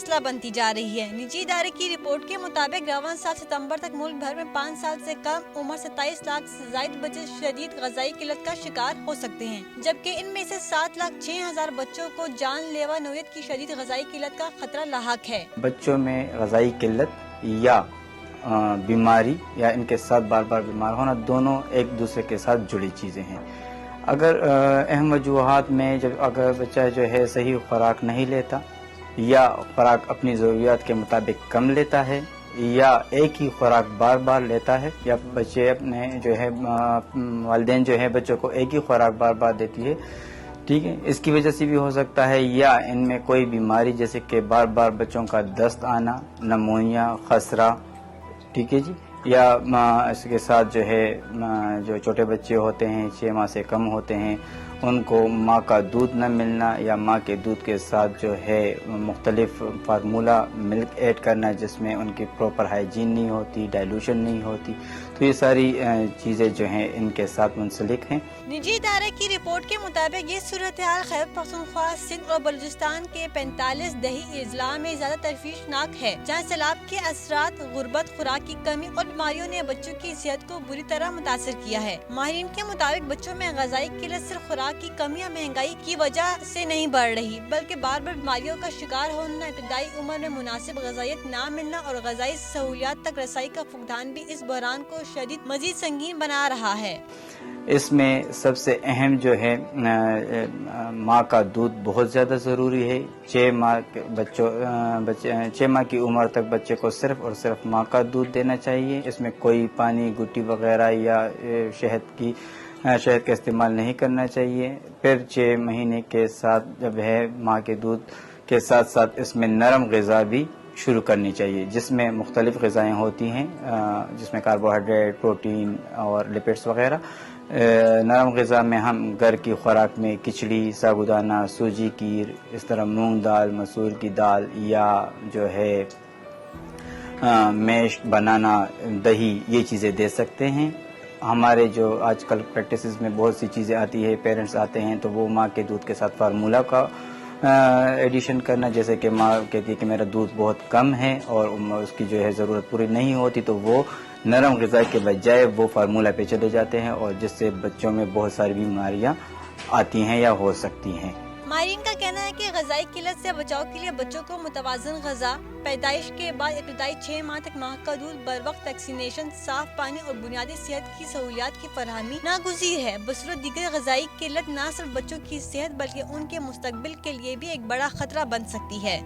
مسئلہ بنتی جا رہی ہے۔ نجی ادارے کی رپورٹ کے مطابق رواں سال ستمبر تک ملک بھر میں 5 سال سے کم عمر 27 لاکھ سے زائد بچے شدید غذائی قلت کا شکار ہو سکتے ہیں، جبکہ ان میں سے 7,06,000 بچوں کو جان لیوا نوعیت کی شدید غذائی قلت کا خطرہ لاحق ہے۔ بچوں میں غذائی قلت یا بیماری یا ان کے ساتھ بار بار بیمار ہونا دونوں ایک دوسرے کے ساتھ جڑی چیزیں ہیں۔ اگر اہم وجوہات میں اگر بچہ جو ہے صحیح خوراک نہیں لیتا یا خوراک اپنی ضروریات کے مطابق کم لیتا ہے یا ایک ہی خوراک بار بار لیتا ہے یا بچے اپنے جو ہے والدین جو ہے بچوں کو ایک ہی خوراک بار بار دیتی ہے، ٹھیک ہے، اس کی وجہ سے بھی ہو سکتا ہے، یا ان میں کوئی بیماری جیسے کہ بار بار بچوں کا دست آنا، نمونیا، خسرہ، ٹھیک ہے جی، یا اس کے ساتھ جو ہے جو چھوٹے بچے ہوتے ہیں 6 ماہ سے کم ہوتے ہیں ان کو ماں کا دودھ نہ ملنا یا ماں کے دودھ کے ساتھ جو ہے مختلف فارمولا ملک ایڈ کرنا جس میں ان کی پراپر ہائیجین نہیں ہوتی، ڈائلوشن نہیں ہوتی، تو یہ ساری چیزیں جو ہیں ان کے ساتھ منسلک ہیں۔ نجی ادارے کی رپورٹ کے مطابق یہ صورتحال خیبر پختونخوا، سندھ اور بلوچستان کے 45 دیہی اضلاع میں زیادہ تشویشناک ہے، جہاں سیلاب کے اثرات، غربت، خوراک کی کمی اور بیماریوں نے بچوں کی صحت کو بری طرح متاثر کیا ہے۔ ماہرین کے مطابق بچوں میں غذائی قلت صرف خوراک کی کمی یا مہنگائی کی وجہ سے نہیں بڑھ رہی، بلکہ بار بار بیماریوں کا شکار ہونا، ابتدائی عمر میں مناسب غذائیت نہ ملنا اور غذائی سہولیات تک رسائی کا فقدان بھی اس بحران کو مزید سنگین بنا رہا ہے۔ اس میں سب سے اہم جو ہے ماں کا دودھ بہت زیادہ ضروری ہے۔ 6 ماہ کی عمر تک بچے کو صرف اور صرف ماں کا دودھ دینا چاہیے، اس میں کوئی پانی، گٹی وغیرہ یا شہد کا استعمال نہیں کرنا چاہیے۔ پھر 6 مہینے کے ساتھ جب ہے ماں کے دودھ کے ساتھ ساتھ اس میں نرم غذا بھی شروع کرنی چاہیے، جس میں مختلف غذائیں ہوتی ہیں، جس میں کاربوہائیڈریٹ، پروٹین اور لپڈس وغیرہ۔ نرم غذا میں ہم گھر کی خوراک میں کھچڑی، سابودانہ، سوجی کھیر، اس طرح مونگ دال، مسور کی دال یا جو ہے میش، بنانا، دہی، یہ چیزیں دے سکتے ہیں۔ ہمارے جو آج کل پریکٹسز میں بہت سی چیزیں آتی ہے، پیرنٹس آتے ہیں تو وہ ماں کے دودھ کے ساتھ فارمولا کا ایڈیشن کرنا، جیسے کہ ماں کہتی ہے کہ میرا دودھ بہت کم ہے اور اس کی جو ہے ضرورت پوری نہیں ہوتی، تو وہ نرم غذا کے بجائے وہ فارمولا پہ چلے جاتے ہیں اور جس سے بچوں میں بہت ساری بیماریاں آتی ہیں یا ہو سکتی ہیں۔ ماہرین کا کہنا ہے کہ غذائی قلت سے بچاؤ کے لیے بچوں کو متوازن غذا، پیدائش کے بعد ابتدائی 6 ماہ تک ماں کا دودھ، بروقت ویکسینیشن، صاف پانی اور بنیادی صحت کی سہولیات کی فراہمی ناگزیر ہے۔ بصورت دیگر غذائی قلت نہ صرف بچوں کی صحت بلکہ ان کے مستقبل کے لیے بھی ایک بڑا خطرہ بن سکتی ہے۔